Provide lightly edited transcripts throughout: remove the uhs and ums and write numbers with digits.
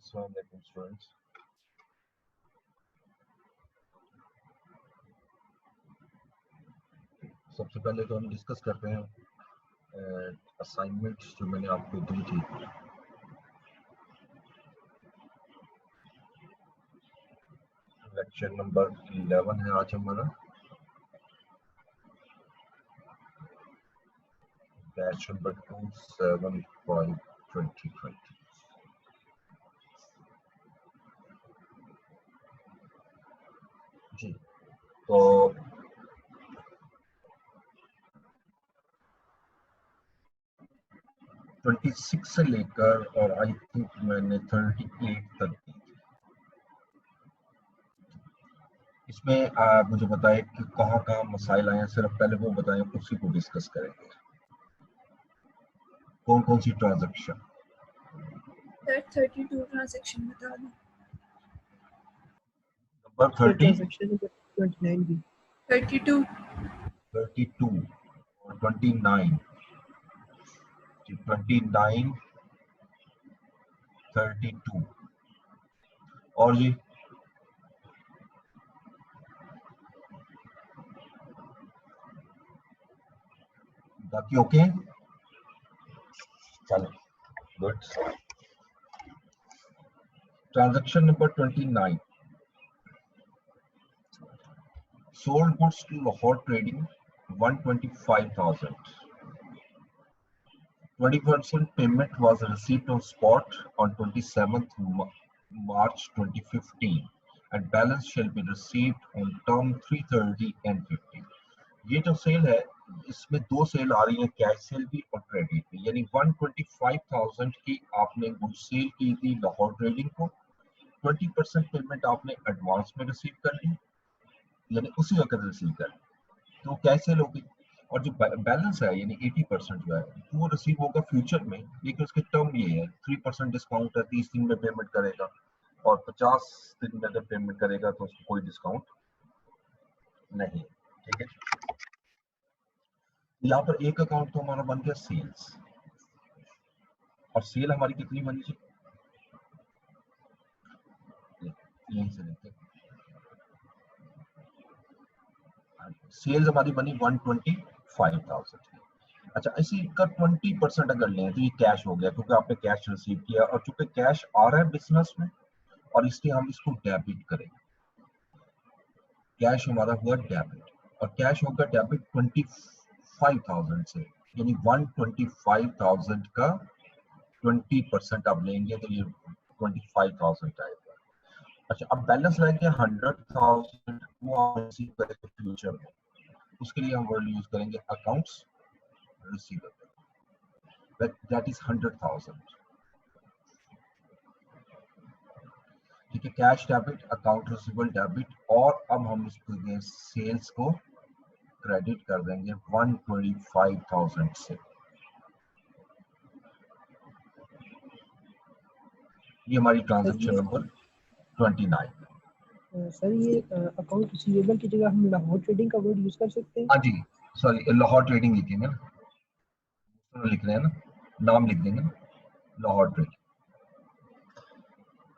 अस्सलाम वालेकुम स्टूडेंट्स। सबसे पहले तो हम डिस्कस करते हैं असाइनमेंट्स जो मैंने आपको दी थी। लेक्चर नंबर 11 है आज हमारा, बैच नंबर 27/2020 जी। तो 26 से लेकर और आई थिंक मैंने 38 तक दी थी। इसमें आप मुझे बताएं कि कहाँ कहाँ मसाइल आए हैं, सिर्फ पहले वो बताएं, उसी को डिस्कस करेंगे। कौन कौन सी ट्रांजैक्शन? 32 ट्रांजैक्शन बता दो। नंबर 30, ट्रांजैक्शन नंबर 29 भी 32 और 29 जी। 29 32 और जी बाकी ओके। चलो good. Transaction number 29, sold goods to Lahore Trading 125,000. 20% payment was received on spot on 27th March 2015 and balance shall be received on term 330 and 50. ये जो सेल है इसमें दो सेल आ रही है, कैश सेल भी और क्रेडिट भी। यानी 125,000 की आपने गुड सेल की थी लाहौर ट्रेडिंग को, 20% पेमेंट आपने एडवांस में रिसीव कर ली, यानी उसी वक्त रिसीव कर ली, तो कैश सेल होगी। और जो बैलेंस है यानी 80% जो है वो रिसीव होगा फ्यूचर में, लेकिन उसके टर्म ये है 3% डिस्काउंट है, 30 दिन में पेमेंट करेगा, और 50 दिन में अगर पेमेंट करेगा तो उसको कोई डिस्काउंट नहीं है। ठीक है, यहाँ पर एक अकाउंट तो हमारा बन गया सेल्स, और सेल हमारी कितनी बनी थी, यहीं से लेते हैं। सेल्स हमारी बनी 125,000। अच्छा, इसी का 20% अगर लें तो ये कैश हो गया, क्योंकि आपने कैश रिसीव किया, और चूंकि कैश आ रहा है बिजनेस में और इसलिए हम इसको डेबिट करेंगे। कैश हमारा हुआ डेबिट, और कैश होगा डेबिट 25,000 से, यानी 125,000 का 20% आप लेंगे तो ये 25,000 आएगा। अच्छा, अब बैलेंस रह गया 100,000, वो आप रिसीव करेंगे फ्यूचर में, उसके लिए हम वर्ड यूज करेंगे अकाउंट्स रिसीवेबल, दैट इज 100,000। ठीक है, cash debit, account receivable debit, और अब हम इसको सेल्स को क्रेडिट कर देंगे 125,000 से। ये हमारी ट्रांजैक्शन नंबर 29। सर ये अकाउंट रिसीवेबल की जगह हम लाहौर ट्रेडिंग का वर्ड यूज कर सकते हैं? हाँ जी, सॉरी, लाहौर ट्रेडिंग लिखेंगे ना, लिख रहे हैं ना, नाम लिख देंगे ना, लाहौर ट्रेडिंग।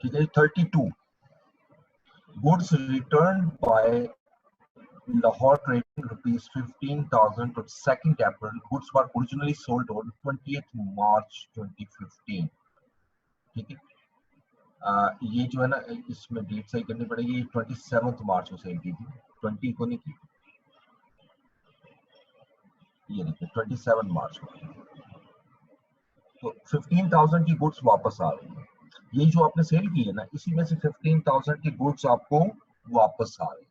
ठीक है, 32 goods return by Lahore Trading ₹15,000 on 2nd April. Goods were originally sold on 20th March 2015. ठीक है, ये जो है ना, इसमें डेट सही करनी पड़ेगी, 27 मार्च को सेल की थी, 20 को नहीं की, ये देखिए 27 मार्च को। तो 15,000 की गुड्स वापस आ रही है। ये जो आपने सेल की है ना, इसी में से 15,000 की गुड्स आपको वापस आ रही है।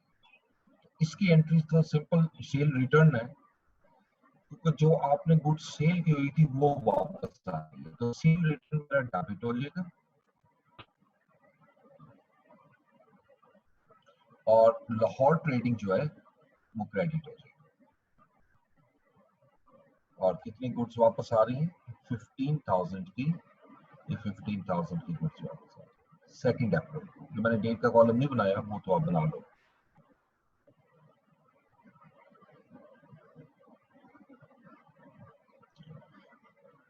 इसकी एंट्री तो सिंपल सेल रिटर्न है, क्योंकि जो आपने गुड्स सेल की हुई थी वो वापस आ रही है, तो सेल रिटर्न मेरा डेबिट हो जाएगा और लाहौर ट्रेडिंग जो है वो क्रेडिट हो जाएगी। और कितनी गुड्स वापस आ रही हैं? 15,000 की, ये 15,000 की गुड्स वापस आ रही है 2nd अप्रैल। जो मैंने डेट का कॉलम नहीं बनाया वो तो आप बना लो।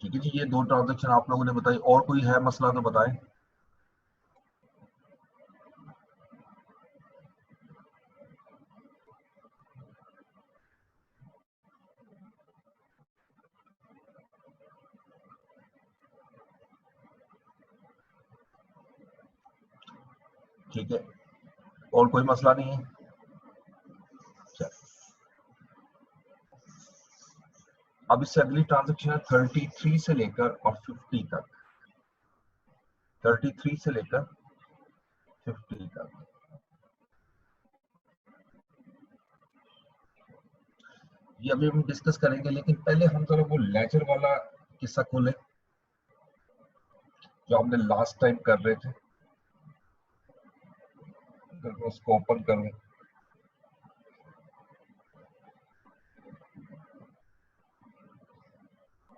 ठीक है जी, ये दो ट्रांजैक्शन आप लोगों ने बताई, और कोई है मसला तो बताएं। ठीक है, और कोई मसला नहीं है। चल, अब इससे अगली ट्रांजेक्शन है 33 से लेकर और 50 तक। 33 से लेकर 50 तक। ये अभी हम डिस्कस करेंगे, लेकिन पहले हम जरा वो लेजर वाला किस्सा खोले जो हमने लास्ट टाइम कर रहे थे। अगर उसको ओपन कर लें,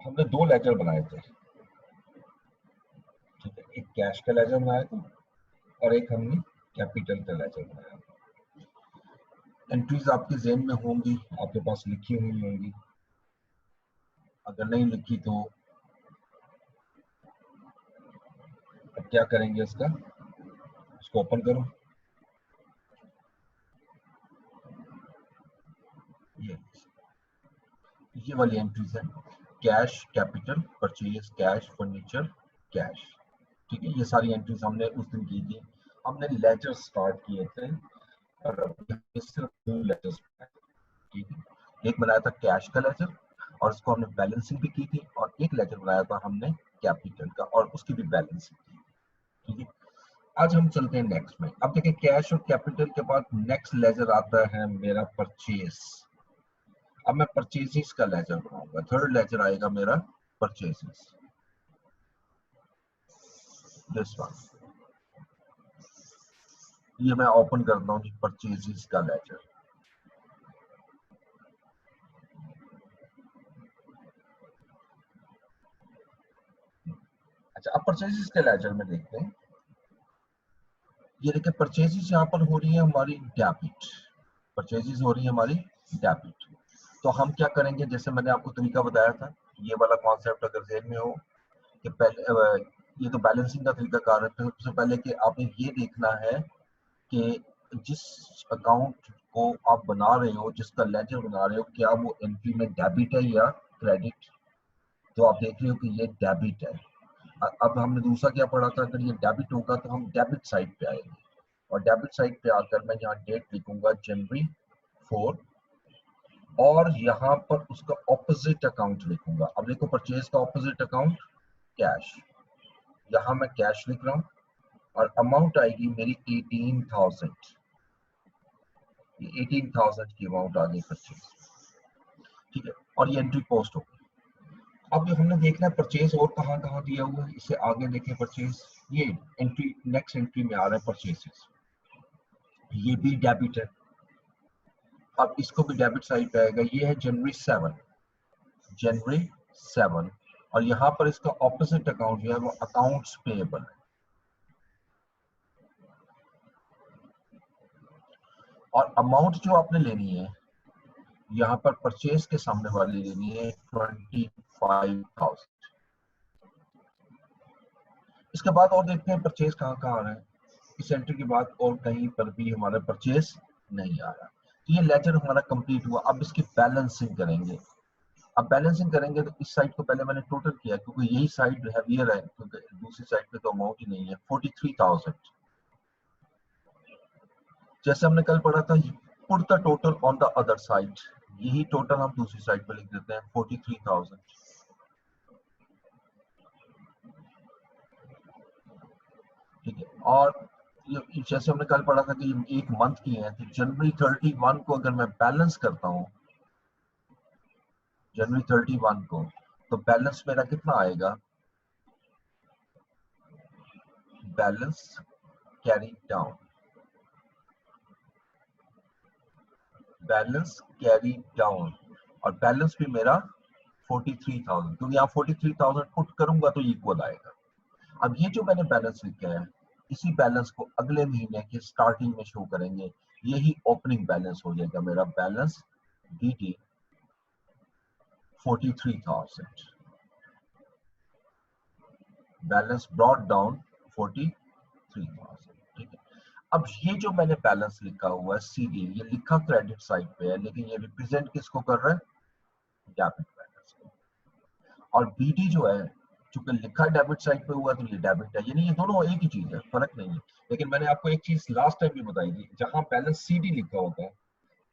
हमने दो लेजर बनाए थे। ठीक है, एक कैश का लेजर बनाया था और एक हमने कैपिटल का लेजर बनाया। एंट्रीज आपके ज़हन में होंगी, आपके पास लिखी हुई होंगी। अगर नहीं लिखी तो अब क्या करेंगे, इसका इसको ओपन करो। ये वाली एंट्रीज है, cash, capital, purchase, cash, furniture, cash. ठीक है, ये सारी एंट्रीज हमने उस दिन की थी। हमने लेजर स्टार्ट किए थे और अभी सिर्फ दो लेजर्स बनाए। ठीक है, एक बनाया था कैश का लेजर और उसको हमने बैलेंसिंग भी की थी, और एक लेजर बनाया था हमने कैपिटल का और उसकी भी बैलेंसिंग की। ठीक है, आज हम चलते हैं नेक्स्ट में। अब देखिए, कैश और कैपिटल के बाद नेक्स्ट लेजर आता है मेरा परचेज। अब मैं परचेजेस का लेजर बनाऊंगा, थर्ड लेजर आएगा मेरा परचेजेस, दिस वन। ये मैं ओपन करता हूँ जी, परचेजेस का लेजर। अच्छा, अब परचेजेस के लेजर में देखते हैं। ये देखिए, परचेजेस यहाँ पर हो रही है हमारी डेबिट। परचेजेस हो रही है हमारी डेबिट। तो हम क्या करेंगे, जैसे मैंने आपको तरीका बताया था, ये वाला कॉन्सेप्ट अगर ज़हन में हो कि पहले ये तो बैलेंसिंग का तरीका कार है। सबसे पहले कि आपने ये देखना है कि जिस अकाउंट को आप बना रहे हो, जिसका लेजर बना रहे हो, क्या वो एंट्री में डेबिट है या क्रेडिट। तो आप देख रहे हो कि ये डेबिट है। अब हमने दूसरा क्या पढ़ा था, अगर ये डेबिट होगा तो हम डेबिट साइड पे आएंगे, और डेबिट साइड पे आकर मैं यहाँ डेट लिखूंगा जनवरी 4, और यहाँ पर उसका ऑपोजिट अकाउंट लिखूंगा। अब देखो, परचेज का ऑपोजिट अकाउंट कैश, यहाँ मैं कैश लिख रहा हूँ और अमाउंट आएगी मेरी 18,000। ये 18,000 की अमाउंट आ गई परचेज। ठीक है, और ये एंट्री पोस्ट होगी। अब ये हमने देखना है परचेज और कहाँ कहाँ दिया हुआ है, इससे आगे देखें परचेज। ये एंट्री नेक्स्ट एंट्री में आ रहा है परचेजेस, ये भी डेबिट है। अब इसको भी डेबिट साइड पे आएगा। ये है जनवरी 7, जनवरी 7, और यहाँ पर इसका ऑपोजिट अकाउंट जो है वो अकाउंट्स पेएबल है। और अमाउंट जो आपने लेनी है यहाँ पर परचेज के सामने वाली लेनी है 25,000। इसके बाद और देखते हैं परचेज कहाँ कहाँ आ रहा है। इस एंट्री के बाद और कहीं पर भी हमारा परचेज नहीं आ रहा। तो ये लेजर हमारा कंप्लीट हुआ। अब इसकी बैलेंसिंग करेंगे। अब बैलेंसिंग करेंगे तो इस साइड को पहले मैंने टोटल किया, क्योंकि यही साइड हैवियर है, क्योंकि दूसरी साइड पे तो अमाउंट ही नहीं है। 43,000, जैसे हमने कल पढ़ा था, put the total on the other side, यही टोटल हम दूसरी साइड पे लिख देते हैं 43,000। ठीक है, और ये जैसे हमने कल पढ़ा था कि एक मंथ की है, तो जनवरी 31 को अगर मैं बैलेंस करता हूँ, जनवरी 31 को, तो बैलेंस मेरा कितना आएगा, balance carry down, balance carry down, और बैलेंस भी मेरा 43,000, क्योंकि यहाँ 43,000 पुट करूंगा तो इक्वल आएगा। अब ये जो मैंने बैलेंस लिखा है, इसी बैलेंस को अगले महीने के स्टार्टिंग में शो करेंगे। यही ओपनिंग बैलेंस हो जाएगा मेरा, balance BT 43,000, balance brought down 43,000। ठीक है, अब ये जो मैंने बैलेंस लिखा हुआ है CD, ये लिखा क्रेडिट साइड पे है, लेकिन ये रिप्रेजेंट किसको कर रहा है, डेबिट बैलेंस को। और BD जो है, चूंकि लिखा डेबिट साइड पे हुआ तो ये डेबिट है, यानी ये दोनों एक ही चीज है, फर्क नहीं है। लेकिन मैंने आपको एक चीज लास्ट टाइम भी बताई थी, जहां बैलेंस सीडी लिखा होता है,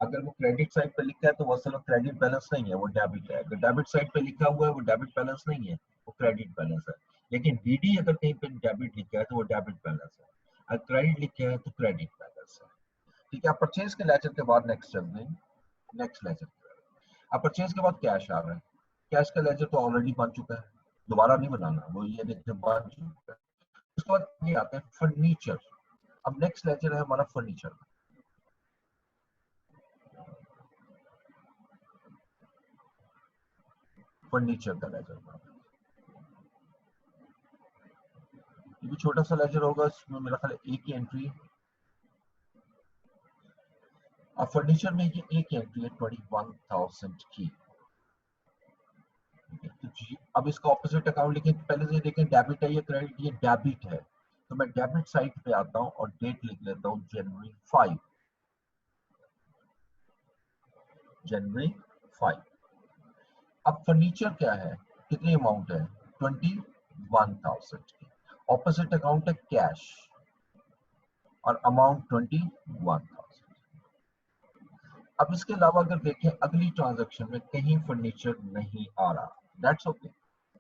अगर वो क्रेडिट साइड पे लिखा है तो वो असल में क्रेडिट बैलेंस नहीं है, वो डेबिट है। अगर डेबिट साइड पे लिखा हुआ है वो डेबिट बैलेंस नहीं है, वो क्रेडिट बैलेंस है। लेकिन बीडी अगर कहीं पे डेबिट लिखा है तो वो डेबिट बैलेंस है, अगर क्रेडिट लिखा है तो क्रेडिट बैलेंस है। ठीक है, आप परचेज के लेजर के बाद नेक्स्ट चलते हैं, नेक्स्ट लेजर। अब परचेज के बाद कैश आ रहा है, कैश का लेजर तो ऑलरेडी बन चुका है, दोबारा नहीं बनाना, वो ये देखिए बन चुका है। उसके बाद ये आता है फर्नीचर। अब नेक्स्ट लेजर है हमारा फर्नीचर का। फर्नीचर का लेजर, ये भी छोटा सा लेजर होगा, इसमें मेरा ख्याल है एक ही एंट्री है। अब फर्नीचर में ये एक एंट्री है 21,000 की। तो अब इसका ऑपोजिट अकाउंट लिखें, पहले से देखें डेबिट है या क्रेडिट, ये डेबिट है, तो मैं डेबिट साइड पे आता हूँ और डेट लिख लेता हूँ जनवरी 5, जनवरी 5। अब फर्नीचर क्या है, कितनी अमाउंट है, 21,000 की। ऑपोजिट अकाउंट है कैश और अमाउंट 21,000। अब इसके अलावा अगर देखें अगली ट्रांजैक्शन में कहीं फर्नीचर नहीं आ रहा, दैट्स ओके,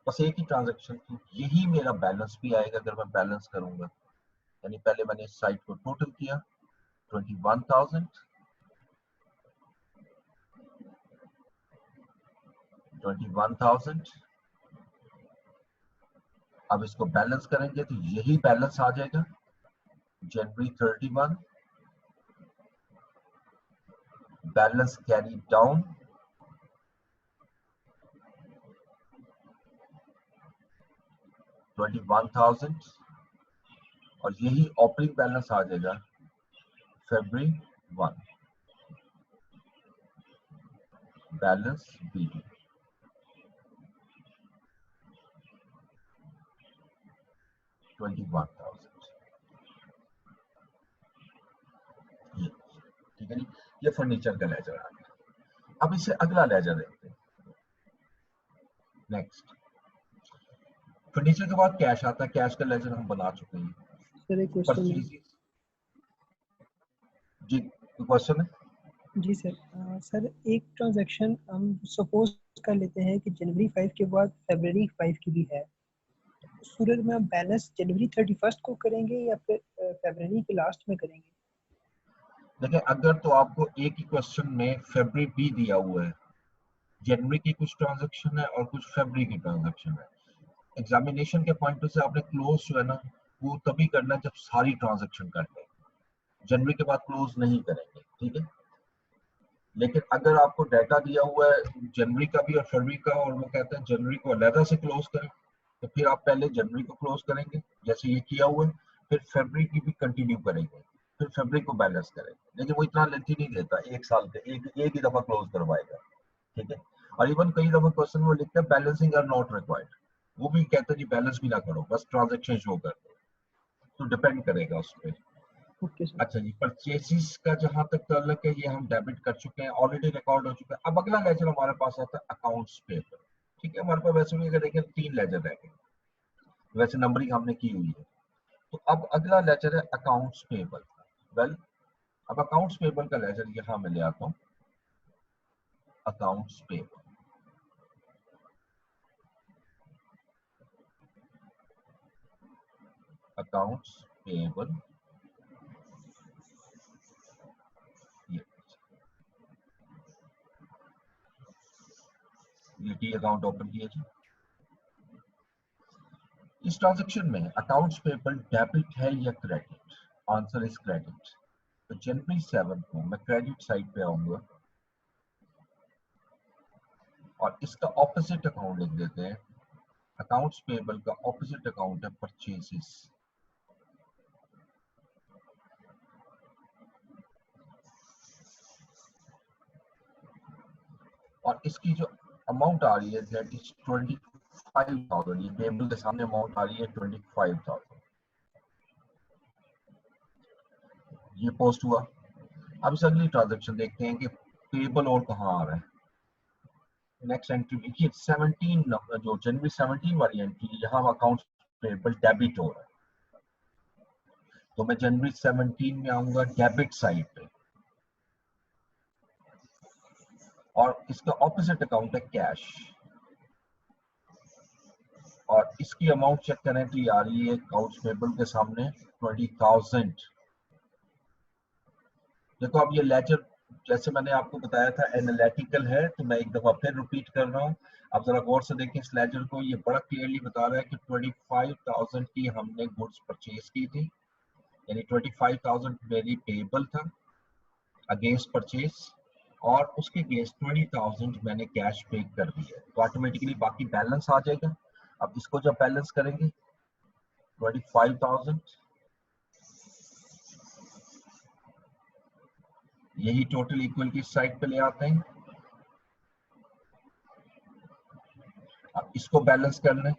बस एक ही ट्रांजैक्शन थी, यही मेरा बैलेंस भी आएगा अगर मैं बैलेंस करूंगा। यानी पहले मैंने इस साइड को टोटल किया 21,000, 21,000। अब इसको बैलेंस करेंगे तो यही बैलेंस आ जाएगा जनवरी 31, बैलेंस कैरी डाउन 21,000 और यही ओपनिंग बैलेंस आ जाएगा फरवरी 1, बैलेंस बीडी 21,000। ये ठीक है, ये फर्नीचर का लेजर आ गया। अब इससे अगला लेजर देखते हैं, नेक्स्ट। फर्नीचर के बाद कैश आता है, कैश का लेजर हम बना चुके हैं। सर एक क्वेश्चन है। जी क्वेश्चन है। जी सर, सर एक ट्रांजैक्शन हम सपोज कर लेते हैं कि जनवरी 5 के बाद फरवरी 5 की भी है, उस सूरत में हम बैलेंस जनवरी 31 को करेंगे या फिर फरवरी के लास्ट में करेंगे? देखिए अगर तो आपको एक ही क्वेश्चन में फरवरी भी दिया हुआ है, जनवरी की कुछ ट्रांजैक्शन है और कुछ फरवरी की ट्रांजैक्शन है, एग्जामिनेशन के पॉइंट से आपने क्लोज जो है ना वो तभी करना है जब सारी ट्रांजैक्शन कर लें, जनवरी के बाद क्लोज नहीं करेंगे, ठीक है। लेकिन अगर आपको डाटा दिया हुआ है जनवरी का भी और फरवरी का और वो कहते हैं जनवरी को अलग से क्लोज करें, तो फिर आप पहले जनवरी को क्लोज करेंगे जैसे ये किया हुआ है, फिर फरवरी की भी कंटिन्यू करेंगे, फिर फरवरी को बैलेंस करेंगे। लेकिन वो इतना लेंथी नहीं देता, एक साल के एक ही दफा क्लोज करवाएगा, ठीक है। और इवन कई दफा क्वेश्चन में लिखता है बैलेंसिंग आर नॉट रिक्वायर्ड, वो भी कहते हैं जी बैलेंस भी ना करो, बस ट्रांजेक्शन शो कर दो, तो डिपेंड करेगा उस पर। Okay sir. अच्छा जी, परचेसिस का जहां तक ताल्लुक है ये हम डेबिट कर चुके हैं, ऑलरेडी रिकॉर्ड हो चुका है। अब अगला लेजर हमारे पास आता है अकाउंट्स पेबल, ठीक है। हमारे पास वैसे भी अगर देखें 3 लेजर रह गए, वैसे नंबरिंग हमने की हुई है। तो अब अगला लेजर है अकाउंट्स पेबल। वेल अब अकाउंट्स पेबल का लेजर यहाँ मैं ले आता हूँ, अकाउंट्स पेबल, अकाउंट्स पेबल, ये टी अकाउंट ओपन किया जी। इस ट्रांजैक्शन में अकाउंट्स पेबल डेबिट है या क्रेडिट, आंसर इज क्रेडिट। तो जनवरी 7 को मैं क्रेडिट साइड पे आऊंगा और इसका ऑपोजिट अकाउंट लिख देते हैं। अकाउंट्स पेबल का ऑपोजिट अकाउंट है परचेसेस, और इसकी जो अमाउंट आ रही है दैट इज 25,000, ये पेबल के सामने अमाउंट आ रही है 25,000, ये पोस्ट हुआ। अब इस अगली ट्रांजैक्शन देखते हैं कि पेबल और कहाँ आ रहा है। नेक्स्ट एंट्री देखिए 17 जो जनवरी 17 वाली एंट्री, यहाँ अकाउंट्स पेबल डेबिट हो रहा है, तो मैं जनवरी 17 में आऊंगा डेबिट साइड पे, और इसका ऑपोजिट अकाउंट है कैश, और इसकी अमाउंट चेक करें तो ये आ रही है अकाउंट्स पेबल के सामने 20,000। देखो अब ये लेजर जैसे मैंने आपको बताया था एनालिटिकल है, तो मैं एक दफा फिर रिपीट कर रहा हूँ। आप जरा गौर से देखें इस लेजर को, ये बड़ा क्लियरली बता रहा है कि 25,000 की हमने गुड्स परचेज की थी, यानी 25,000 मेरी पेबल था अगेंस्ट परचेज, और उसके अगेंस्ट 20,000 मैंने कैश पे कर दिया, तो ऑटोमेटिकली बाकी बैलेंस आ जाएगा। अब इसको जब बैलेंस करेंगे 25,000, यही टोटल इक्वल की साइड पे ले आते हैं। अब इसको बैलेंस करना है,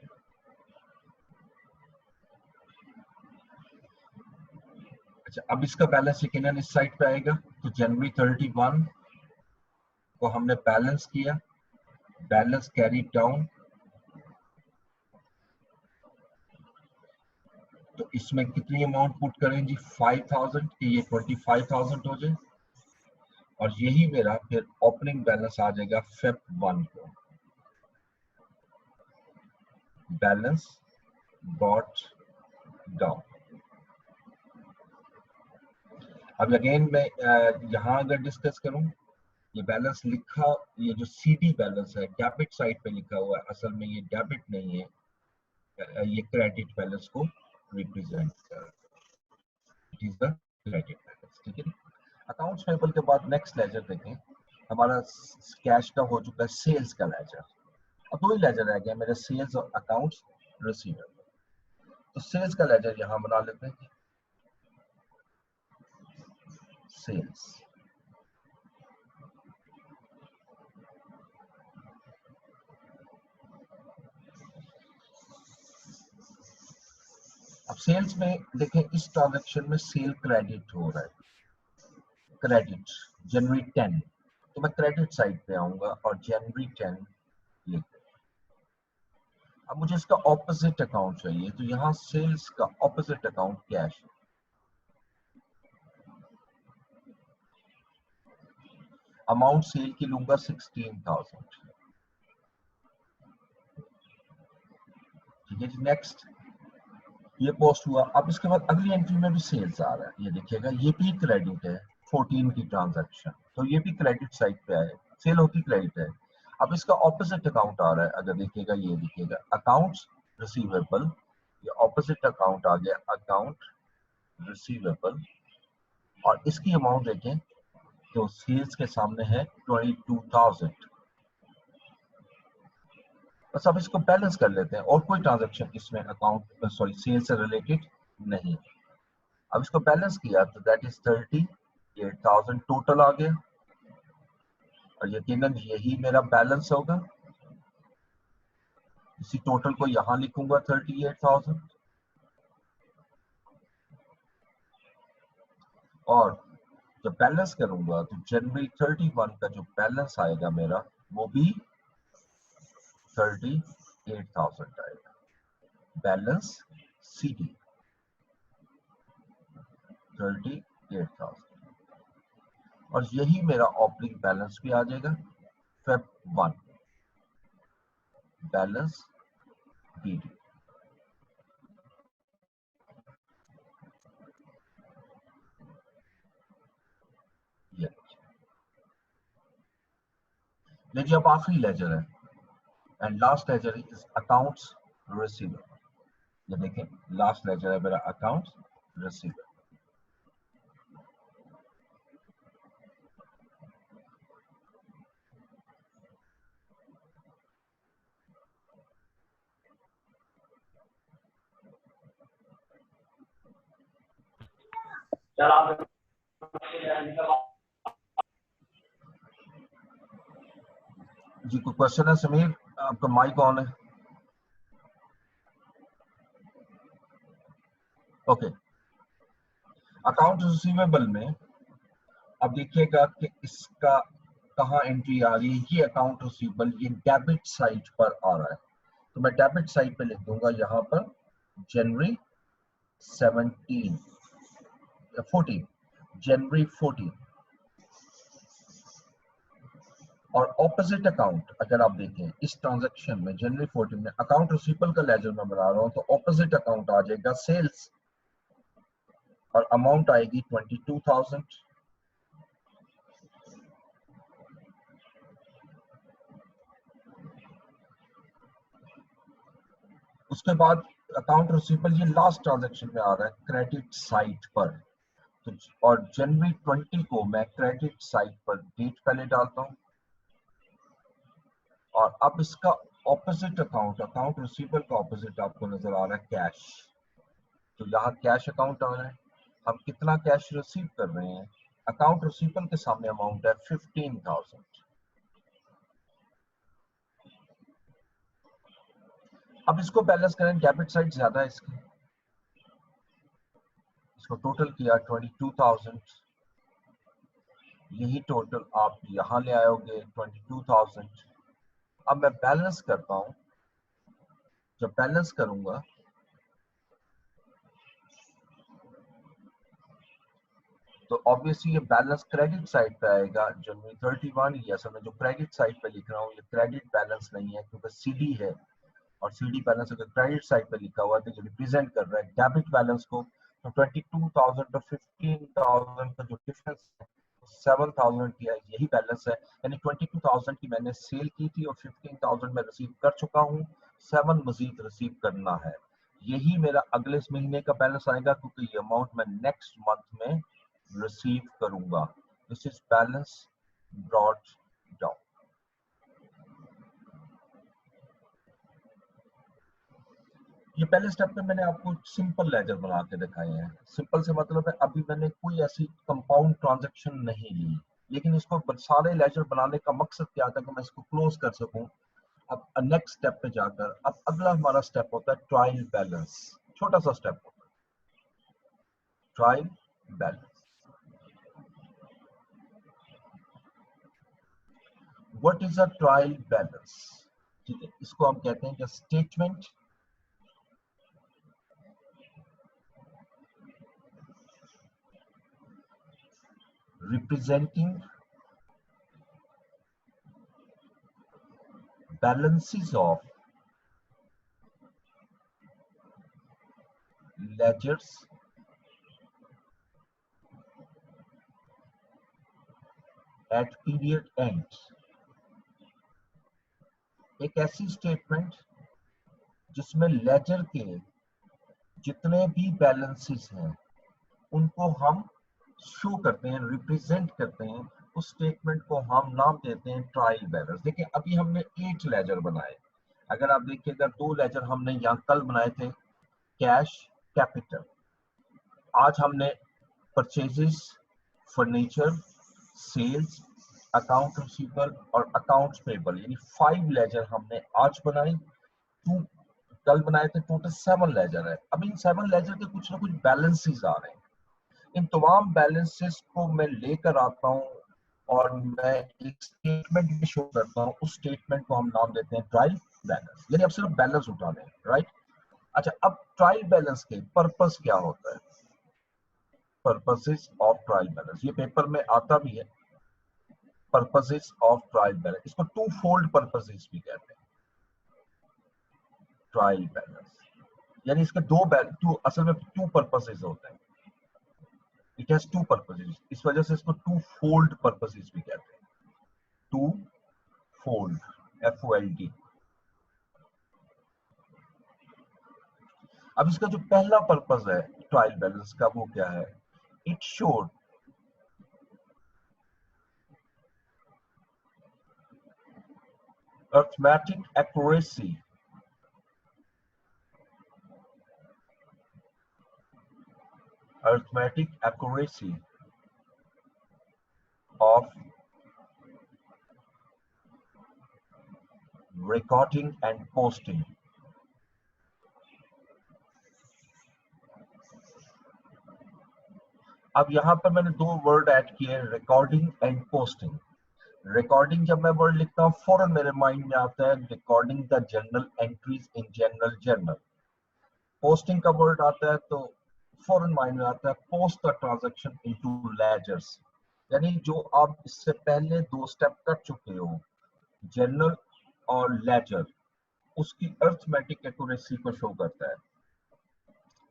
अच्छा अब इसका बैलेंस यकीनन इस साइड पे आएगा, तो जनवरी 31 को हमने बैलेंस किया, बैलेंस कैरी डाउन, तो इसमें कितनी अमाउंट पुट करें जी 5,000 कि ये 25,000 हो जाए, और यही मेरा फिर ओपनिंग बैलेंस आ जाएगा फेब 1 को, बैलेंस बॉट डाउन। अब अगेन मैं यहाँ अगर डिस्कस करूं, ये बैलेंस लिखा, ये जो सीडी बैलेंस है डेबिट साइड पे लिखा हुआ है, असल में ये डेबिट नहीं है, ये क्रेडिट बैलेंस को रिप्रेजेंट कर, it is the credit balance, ठीक है। अकाउंट्स पेबल के बाद नेक्स्ट लेजर देखें, हमारा कैश का हो चुका है सेल्स का लेजर, अब दो ही लेजर रह गया मेरे, सेल्स और अकाउंट्स रिसीवेबल। तो सेल्स का लेजर यहां बना लेते हैं, सेल्स, अब सेल्स में देखें इस ट्रांजैक्शन में सेल क्रेडिट हो रहा है, क्रेडिट जनवरी 10, तो मैं क्रेडिट साइड पे आऊंगा और जनवरी 10 लिख, अब मुझे इसका ऑपोजिट अकाउंट चाहिए, तो यहाँ सेल्स का opposite account cash, amount sale की लूंगा 16,000, ठीक है जी। नेक्स्ट ये पोस्ट हुआ, अब इसके बाद अगली एंट्री में भी सेल्स आ रहा है, ये देखिएगा ये भी क्रेडिट है 14 की ट्रांजैक्शन, तो ये भी क्रेडिट साइड पे आए, सेल होती क्रेडिट है। अब इसका ऑपोजिट अकाउंट आ रहा है, अगर देखिएगा ये देखिएगा अकाउंट्स रिसीवेबल, ये ऑपोजिट अकाउंट आ गया अकाउंट रिसीवेबल, और इसकी अमाउंट देखें तो सेल्स के सामने है 22,000। बस अब इसको बैलेंस कर लेते हैं, और कोई ट्रांजैक्शन इसमें अकाउंट सॉरी सेल्स से रिलेटेड नहीं, अब इसको बैलेंस किया तो दैट इज 38,000 टोटल आ गया, और यकीनन यही मेरा बैलेंस होगा, इसी टोटल को यहां लिखूंगा 38,000, और जब बैलेंस करूंगा तो जनवरी 31 का जो बैलेंस आएगा मेरा वो भी 38,000 आएगा, बैलेंस सीडी 38,000, और यही मेरा ओपनिंग बैलेंस भी आ जाएगा फेब 1, बैलेंस बीडी। लीजिए अब आखिरी लेजर है, and last ledger is accounts receivable, ये देखें लास्ट लेजर है मेरा अकाउंट्स रिसीवेबल। जी कोई क्वेश्चन है समीर, आपका माइक ऑन है? ओके, अकाउंट रिसीवेबल में अब देखिएगा कि इसका कहाँ एंट्री आ रही है, ये अकाउंट रिसीवेबल ये डेबिट साइड पर आ रहा है, तो मैं डेबिट साइड पे लिख दूंगा यहाँ पर जनवरी 14 जनवरी 14। और ऑपोजिट अकाउंट अगर आप देखें इस ट्रांजैक्शन में जनवरी 14 में अकाउंट रिसीवेबल का लेजर में बना रहा हूं, तो ऑपोजिट अकाउंट आ जाएगा सेल्स और अमाउंट आएगी 22,000। उसके बाद अकाउंट रिसीवेबल ये लास्ट ट्रांजैक्शन में आ रहा है क्रेडिट साइड पर, तो और जनवरी 20 को मैं क्रेडिट साइड पर डेट पहले डालता हूं। और अब इसका ऑपोजिट अकाउंट अकाउंट रिसीवेबल का ऑपोजिट आपको नजर आ रहा है कैश, तो यहाँ कैश अकाउंट आ रहा है। हम कितना कैश रिसीव कर रहे हैं, अकाउंट रिसीवेबल के सामने अमाउंट है 15,000। अब इसको बैलेंस करें, डेबिट साइड ज्यादा है इसको टोटल किया 22,000, यही टोटल आप यहाँ ले आओगे 22,000। अब मैं बैलेंस करता हूं, जब बैलेंस करूंगा तो ऑब्वियसली ये बैलेंस क्रेडिट साइड पे आएगा जनवरी 31। ये असल में जो क्रेडिट साइड पे लिख रहा हूँ ये क्रेडिट बैलेंस नहीं है क्योंकि सीडी है, और सीडी बैलेंस अगर क्रेडिट साइड पे लिखा हुआ है तो ये रिप्रेजेंट कर रहा है डेबिट बैलेंस को। तो 22,000 और 15,000 का जो डिफरेंस है 7,000 की है, यही बैलेंस है। यानी 22,000 की मैंने सेल की थी और 15,000 मैं रिसीव कर चुका हूँ, 7 मजीद रिसीव करना है। यही मेरा अगले महीने का बैलेंस आएगा क्योंकि ये अमाउंट मैं नेक्स्ट मंथ में रिसीव करूंगा। This is balance brought down. ये पहले स्टेप में मैंने आपको सिंपल लेजर बना के दिखाए हैं। सिंपल से मतलब है अभी मैंने कोई ऐसी कंपाउंड ट्रांजैक्शन नहीं ली, लेकिन इसको सारे लेजर बनाने का मकसद क्या था कि मैं इसको क्लोज कर सकूं। अब नेक्स्ट स्टेप पे जाकर अब अगला हमारा स्टेप होता है ट्रायल बैलेंस। छोटा सा स्टेप होता है trial balance. What is a trial balance? ठीक है, इसको हम कहते हैं कि statement representing balances of ledgers at period end। एक ऐसी स्टेटमेंट जिसमें लेजर के जितने भी बैलेंसेस हैं उनको हम शो करते हैं, रिप्रेजेंट करते हैं। उस स्टेटमेंट को हम नाम देते हैं ट्रायल बैलेंस। देखिए अभी हमने 8 लेजर बनाए, अगर आप देखिएगा 2 लेजर हमने यहाँ कल बनाए थे कैश कैपिटल। आज हमने purchases, furniture, sales, account receivable और अकाउंट्स पेबल, यानी 5 लेजर हमने आज बनाए। 2 कल बनाए थे, टोटल 7 लेजर है। अब इन 7 लेजर के कुछ ना कुछ बैलेंसेस आ रहे हैं। इन तमाम बैलेंसेस को मैं लेकर आता हूँ और मैं एक स्टेटमेंट में शो करता हूँ। उस स्टेटमेंट को हम नाम देते हैं ट्रायल बैलेंस, यानी अब सिर्फ बैलेंस उठा रहे हैं, राइट। अच्छा, अब ट्रायल बैलेंस के पर्पस क्या होता है? पर्पसेस ऑफ ट्रायल बैलेंस, ये पेपर में आता भी है। पर्पसेस ऑफ ट्रायल बैलेंस, इसको टू फोल्ड पर्पसेस भी कहते हैं। ट्रायल बैलेंस यानी इसके असल में टू पर्पसेस होते हैं। इट हैज टू पर्पसेस, इस वजह से इसको टू फोल्ड पर्पसेस भी कहते हैं। Two fold, FOLD। अब इसका जो पहला पर्पस है ट्रायल बैलेंस का वो क्या है? It showed arithmetic accuracy of recording and posting। अब यहां पर मैंने 2 वर्ड ऐड किए, रिकॉर्डिंग एंड पोस्टिंग। रिकॉर्डिंग जब मैं वर्ड लिखता हूँ फौरन मेरे माइंड में आता है recording the journal entries in general journal. Posting का वर्ड आता है तो फौरन माइंड में आता है post the transaction into ledgers, यानी जो आप इससे पहले 2 स्टेप कर चुके हो जर्नल और लेजर, उसकी अर्थमेटिक एक्यूरेसी को शो करता है।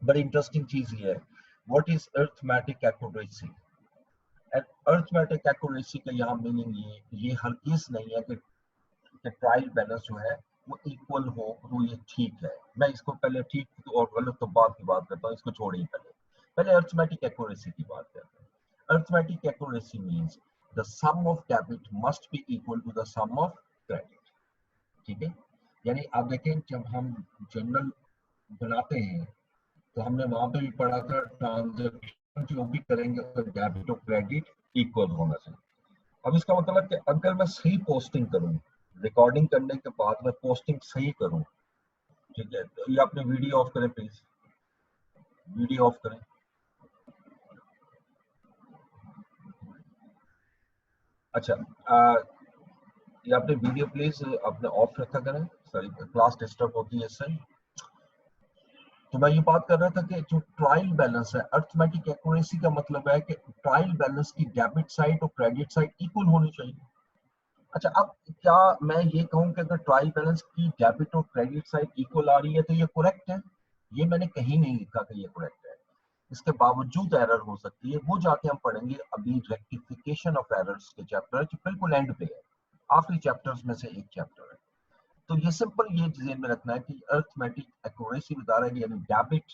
बड़ी इंटरेस्टिंग चीज ये है, what is arithmetic accuracy? And arithmetic accuracy का यहाँ मीनिंग ये हरगिज नहीं है कि ट्रायल बैलेंस जो है वो इक्वल हो तो ये ठीक है। मैं इसको पहले ठीक और गलत तो बाद की बात करता हूँ, इसको छोड़िए पहले अर्थमेटिक एक्यूरेसी की बात करते हैं। Arithmetic accuracy means the sum of debit must be equal to the sum of credit. ठीक है, यानी आप देखें जब हम जर्नल बनाते हैं तो हमने वहां पे भी पढ़ा था ट्रांजैक्शन जो भी करेंगे डेबिट और क्रेडिट इक्वल होना चाहिए। अब इसका मतलब कि अगर मैं सही पोस्टिंग करूं, रिकॉर्डिंग करने के बाद मैं पोस्टिंग सही करूं, ठीक है, तो ये अपने वीडियो ऑफ करें प्लीज, वीडियो ऑफ करें। अच्छा, ये अपने वीडियो प्लीज अपने ऑफ रखा करें, सॉरी क्लास डिस्टर्ब होती है इससे। तो मैं ये बात कर रहा था कि जो ट्रायल बैलेंस है, अर्थमेटिक एक्यूरेसी का मतलब है कि ट्रायल बैलेंस की डेबिट साइड और क्रेडिट साइड इक्वल होनी चाहिए। अच्छा, अब क्या मैं ये कहूं कि अगर ट्रायल बैलेंस की डेबिट और क्रेडिट साइड इक्वल आ रही है तो ये करेक्ट है? ये मैंने कहीं नहीं लिखा कि ये करेक्ट है, इसके बावजूद एरर हो सकती है, वो जाके हम पढ़ेंगे अभी रेक्टिफिकेशन ऑफ एरर्स के चैप्टर जो बिल्कुल एंड पे है, आखिरी चैप्टर्स में से एक चैप्टर है। तो ये सिंपल ये ध्यान में रखना है कि अर्थमेटिक एक्यूरेसी बता रहा है कि यानी डेबिट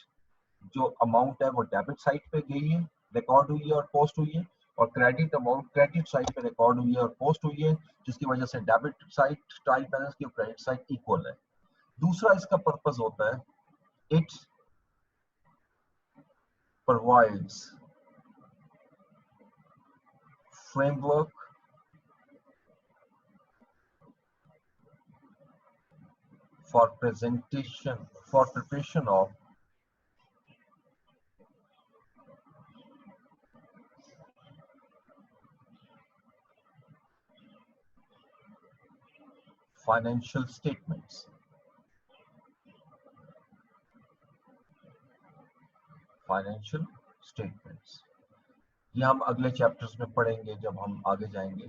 जो अमाउंट है वो डेबिट साइड पे गई है, रिकॉर्ड हुई है और पोस्ट हुई है, और क्रेडिट अमाउंट क्रेडिट साइड पे रिकॉर्ड हुई है और पोस्ट हुई है, जिसकी वजह से डेबिट साइड ट्रायल बैलेंस की और क्रेडिट साइड इक्वल है। दूसरा इसका पर्पस होता है, it provides framework for preparation of financial statements। Financial statements ये हम अगले चैप्टर्स में पढ़ेंगे जब हम आगे जाएंगे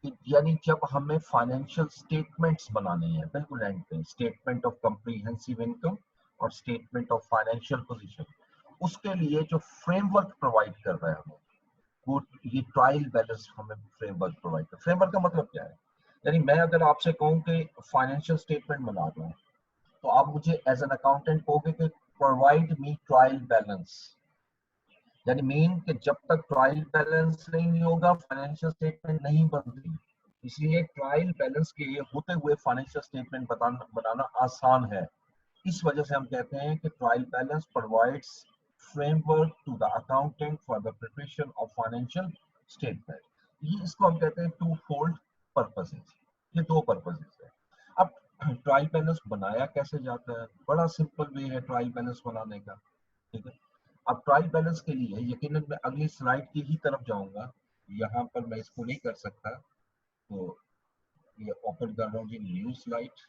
कि यानी जब हमें फाइनेंशियल स्टेटमेंट्स बनाने हैं, बिल्कुल एंड पे स्टेटमेंट ऑफ कॉम्प्रिहेंसिव इनकम और स्टेटमेंट ऑफ फाइनेंशियल पोजीशन, उसके लिए जो फ्रेमवर्क प्रोवाइड कर रहा है हमें वो ये ट्रायल बैलेंस हमें फ्रेमवर्क प्रोवाइड कर। फ्रेमवर्क का मतलब क्या है? यानी मैं अगर आपसे कहूं कि फाइनेंशियल स्टेटमेंट बना दूं तो आप मुझे एज एन अकाउंटेंट कहोगे कि प्रोवाइड मी ट्रायल बैलेंस, यानी मीन कि जब तक ट्रायल बैलेंस नहीं होगा फाइनेंशियल स्टेटमेंट नहीं बनती। इसलिए ट्रायल बैलेंस के होते हुए फाइनेंशियल स्टेटमेंट बनाना आसान है। इस वजह से हम कहते हैं कि trial balance provides framework to the accountant for the preparation of financial statement. ये इसको हम कहते हैं टू फोल्ड पर्पसेस, ये 2 पर्पसेस है। अब ट्रायल बैलेंस बनाया कैसे जाता है? बड़ा सिंपल वे है ट्रायल बैलेंस बनाने का, ठीक है। अब ट्रायल बैलेंस के लिए यकीनन मैं अगली स्लाइड की ही तरफ जाऊंगा, यहाँ पर मैं इसको नहीं कर सकता, तो ये ओपन कर रहा हूँ जी न्यू स्लाइड।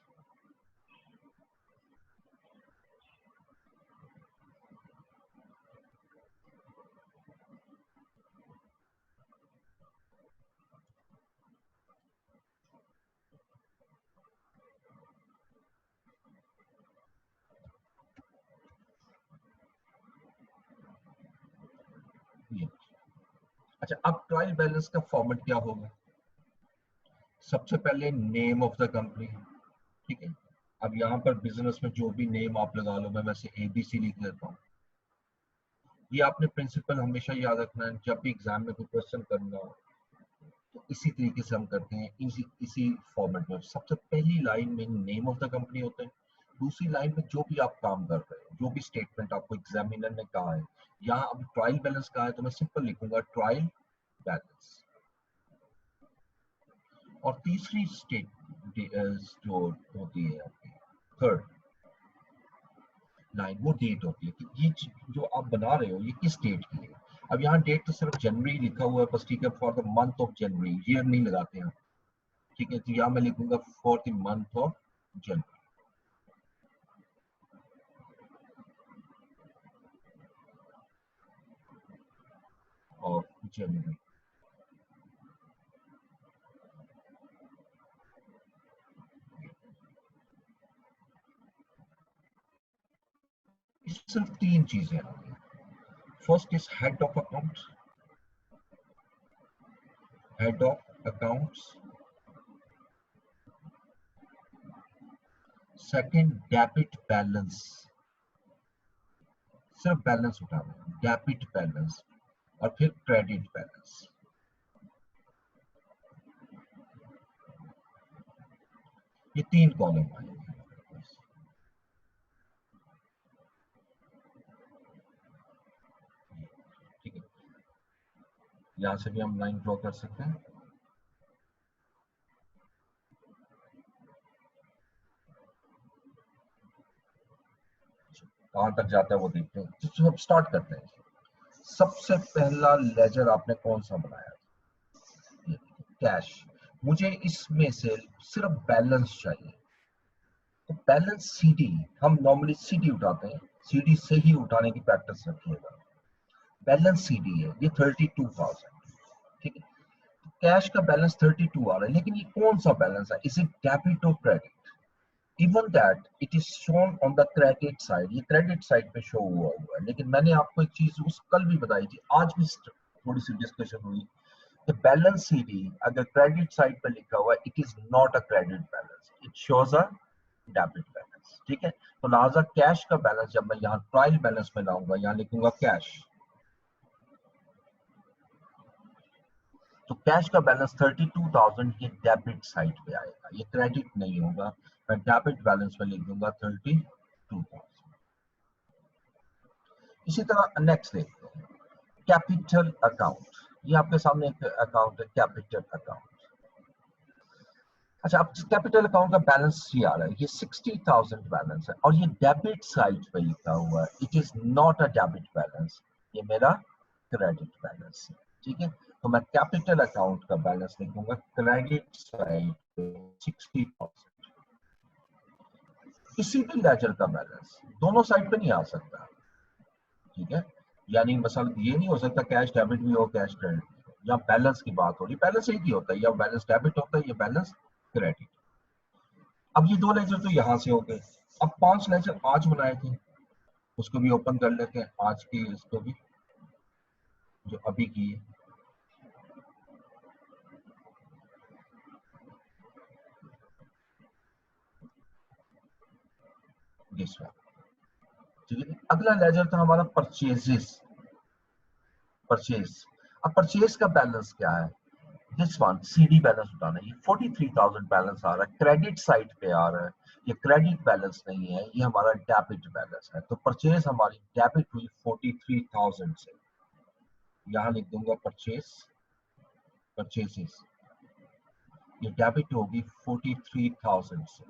अच्छा, अब ट्रायल बैलेंस का फॉर्मेट क्या होगा? सबसे पहले नेम ऑफ द कंपनी, ठीक है। अब यहाँ पर बिजनेस में जो भी नेम आप लगा लो, मैं वैसे ABC लिख देता हूँ। ये आपने प्रिंसिपल हमेशा याद रखना है, जब भी एग्जाम में कोई क्वेश्चन करना हो तो इसी तरीके से हम करते हैं, इसी फॉर्मेट में। सबसे पहली लाइन में नेम ऑफ द कंपनी होता है, दूसरी लाइन में जो भी आप काम कर रहे हैं, जो भी स्टेटमेंट आपको एग्जामिनर ने कहा है, यहाँ अब ट्रायल बैलेंस कहा है तो मैं सिंपल लिखूंगा ट्रायल बैलेंस। और तीसरी जो होती है आपकी थर्ड लाइन, वो डेट होती है कि ये जो आप बना रहे हो ये किस डेट की है। अब यहाँ डेट तो सिर्फ जनवरी लिखा हुआ है बस, ठीक है, for the month of January, year नहीं लगाते हैं। ठीक है, तो यहाँ मैं लिखूंगा for the month of January of January. सिर्फ 3 चीजें होंगी। First is head of accounts, head of accounts. Second debit balance, सिर्फ बैलेंस उठाना, डेबिट बैलेंस। और फिर क्रेडिट बैलेंस। ये 3 कॉलम आएंगे। ठीक है, यहां से भी हम लाइन ड्रॉ कर सकते हैं। कहां तक जाता है वो देखते हैं। तो अब स्टार्ट करते हैं। सबसे पहला लेजर आपने कौन सा बनाया? कैश। मुझे इसमें से सिर्फ बैलेंस चाहिए, तो बैलेंस सीडी, हम नॉर्मली सीडी उठाते हैं, सीडी से ही उठाने की प्रैक्टिस रखिएगा। बैलेंस सीडी है, ये 32,000। ठीक है, कैश का बैलेंस 32 आ रहा है, लेकिन ये कौन सा बैलेंस है? इज इट डेबिट और credit? Even that it is shown on the credit side, ये क्रेडिट साइड पे शो हुआ है। लेकिन मैंने आपको एक चीज उस कल भी बताई थी, आज भी थोड़ी सी डिस्कशन हुई कि बैलेंस सीडी अगर क्रेडिट साइड पे लिखा हुआ है, it is not a credit balance, it shows a debit balance. ठीक है, तो लिहाजा कैश का बैलेंस जब मैं यहाँ ट्रायल बैलेंस में लाऊंगा, यहाँ लिखूंगा कैश, तो कैश का बैलेंस 32,000 ये डेबिट साइड पे आएगा, ये क्रेडिट नहीं होगा। मैं डेबिट बैलेंस में लिख दूंगा 32,000। इसी तरह नेक्स्ट देखते हैं, कैपिटल अकाउंट। ये आपके सामने एक अकाउंट है, कैपिटल अकाउंट। अच्छा, अब कैपिटल अकाउंट का बैलेंस ये आ रहा है, ये 60,000 बैलेंस है और ये डेबिट साइड पे लिखा हुआ है। It is not a debit balance, ये मेरा क्रेडिट बैलेंस है। ठीक है, तो मैं कैपिटल अकाउंट का बैलेंस लिखूंगा क्रेडिट साइड पे 60,000। किसी भी लेजर का बैलेंस दोनों साइड पे नहीं आ सकता। ठीक है, यानी मसल ये नहीं हो सकता कैश डेबिट भी हो, कैश क्रेडिट भी हो। या बैलेंस की बात हो रही, बैलेंस एक ही होता है, या बैलेंस डेबिट होता है या बैलेंस क्रेडिट। अब ये 2 लेजर तो यहाँ से हो गए। अब 5 लेजर आज बनाए थे, उसको भी ओपन कर लेते हैं, आज की इसको भी, जो अभी की है। This one. ठीक है, अगला लेजर था हमारा परचेजेस, परचेज। अब परचेज का बैलेंस क्या है? दिस वन सीडी बैलेंस उठाना है, ये 43,000 बैलेंस आ रहा है, क्रेडिट साइड पे आ रहा है। ये क्रेडिट बैलेंस नहीं है, ये हमारा डेबिट बैलेंस है। तो परचेज हमारी डेबिट हुई 43,000 से, यहाँ लिख दूंगा परचेज, परचेजेस, ये डेबिट होगी 43,000 से।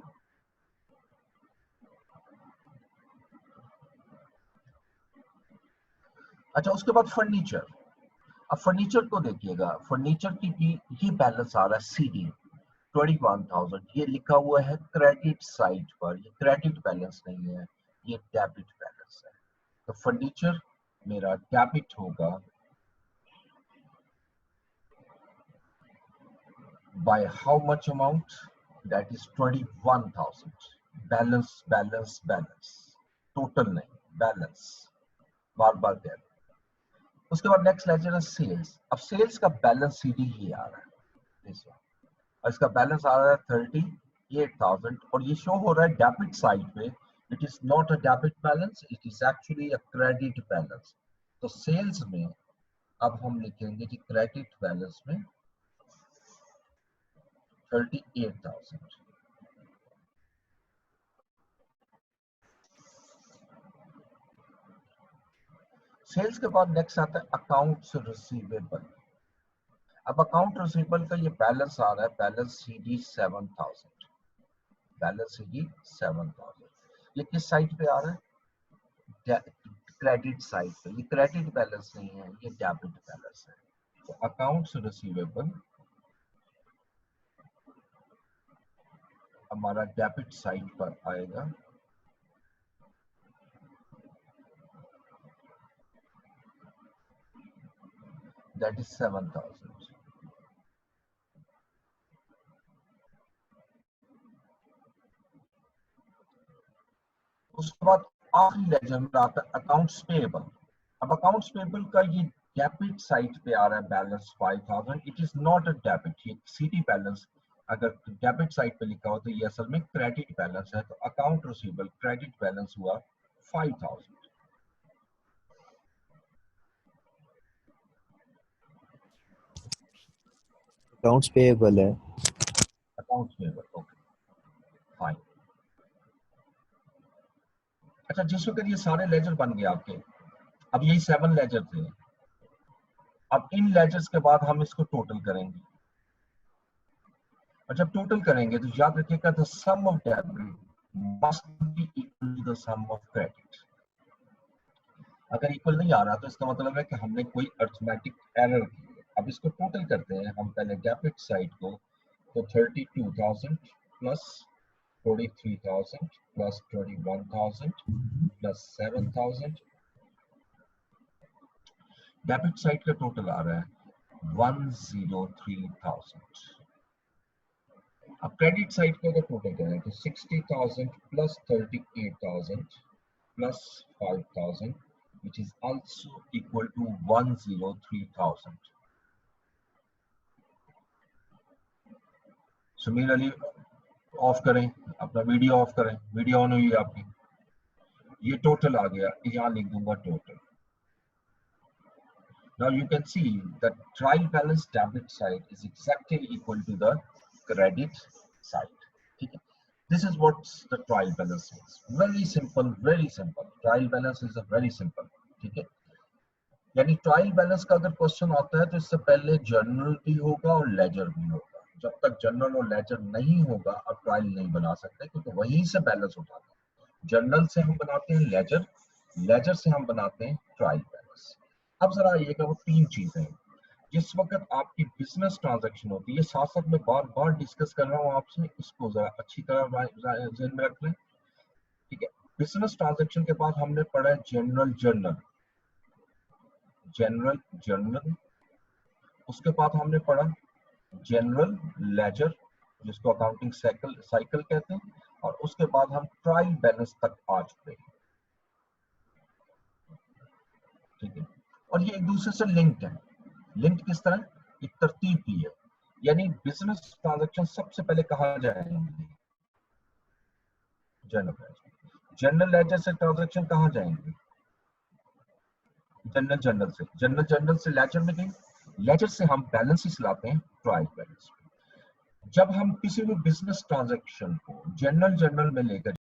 अच्छा, उसके बाद फर्नीचर। अब फर्नीचर को देखिएगा, फर्नीचर की भी ये बैलेंस आ रहा है सीडी 21,000, ये लिखा हुआ है क्रेडिट साइड पर, ये क्रेडिट बैलेंस नहीं है, ये डेबिट बैलेंस है। तो फर्नीचर मेरा डेबिट होगा by how much amount? That is 21,000। Balance balance balance, total नहीं, बैलेंस, बार बार कह रहे हैं। उसके बाद नेक्स्ट लेजर है सेल्स। अब सेल्स का बैलेंस सीडी ही आ रहा है, और इसका बैलेंस आ रहा है 38,000 और ये शो हो रहा है डेबिट साइड पे। It is not a debit balance, it is actually a credit balance. तो सेल्स में अब हम लिखेंगे कि क्रेडिट बैलेंस में 38,000। सेल्स के बाद नेक्स्ट आता है अकाउंट्स रिसीवेबल। अब अकाउंट रिसीवेबल का ये बैलेंस आ रहा है, बैलेंस सीडी 7,000, बैलेंस सीडी 7,000। ये किस साइड पे आ रहा है? क्रेडिट साइड पे। ये क्रेडिट बैलेंस नहीं है, ये डेबिट बैलेंस है। तो अकाउंट्स रिसीवेबल हमारा डेबिट साइड पर आएगा। That is 7,000। उसके बाद आखिरी लेजर में आता है अकाउंट्स पेएबल। अब अकाउंट्स पेएबल का ये डेबिट साइड पे आ रहा है balance 5,000। It is not a debit, ये सीडी बैलेंस अगर डेबिट साइड पे लिखा हो तो ये असल में क्रेडिट बैलेंस है। तो अकाउंट रिसीवेबल क्रेडिट बैलेंस हुआ 5,000। अकाउंट्स पेएबल है। Accounts payable, okay fine. अच्छा, जिस वक्त ये सारे लेजर बन गए आपके, अब यही 7 लेजर थे। अब इन लेजर्स के बाद हम इसको टोटल करेंगे, और जब टोटल करेंगे तो याद रखिएगा the sum of debit must be equal to the sum of credit. अगर इक्वल नहीं आ रहा तो इसका मतलब है कि हमने कोई अर्थमेटिक एरर की है। अब इसको टोटल करते हैं हम पहले डेबिट साइड को, तो 32,000 plus 43,000 plus 21,000 plus 7,000। Debit side का टोटल आ रहा है 103,000। अब क्रेडिट साइड का अगर टोटल करें तो 60,000 plus 38,000 plus 5,000 which is also equal to 103,000. Similarly, of करें अपना वीडियो, ऑफ करें, वीडियो ऑन हुई आपकी, ये टोटल आ गया, यहाँ लिख दूंगा total. Now you can see that trial balance debit side is exactly equal to the credit side. ठीक है, this is what the trial balance is. Very simple, very simple. Trial balance is a very simple. ठीक है, यानी trial balance का अगर question आता है तो इससे पहले जर्नल भी होगा और लेजर भी होगा। जब तक जर्नल और लेजर नहीं होगा आप ट्रायल नहीं बना सकते, क्योंकि वहीं से बैलेंस उठाते हैं। जर्नल से हम बनाते हैं लेजर, लेजर से हम बनाते हैं ट्रायल बैलेंस। अब जरा आइएगा, वो 3 चीजें हैं जिस वक्त आपकी बिजनेस ट्रांजैक्शन होती है, साथ साथ में बार बार डिस्कस कर रहा हूँ आपसे, इसको जरा अच्छी तरह ध्यान में रख लें। ठीक है, बिजनेस ट्रांजैक्शन के बाद हमने पढ़ा है जनरल जर्नल, जनरल जर्नल, उसके बाद हमने पढ़ा जनरल लेजर जिसको अकाउंटिंग साइकिल कहते हैं, और उसके बाद हम ट्रायल बैलेंस तक आ चुके हैं। ठीक है, और ये एक दूसरे से लिंक्ड है। लिंक्ड किस तरह, एक तरतीब की है, यानी बिजनेस ट्रांजैक्शन सबसे पहले कहा जाएंगे जनरल लेजर, जनरल लेजर से ट्रांजैक्शन कहाँ जाएंगे, जनरल जर्नल से, जनरल जर्नल से लेजर में गए, लेजर से हम बैलेंसेस लाते हैं ट्रायल बैलेंस। जब हम किसी भी बिजनेस ट्रांजैक्शन को जनरल जर्नल में लेकर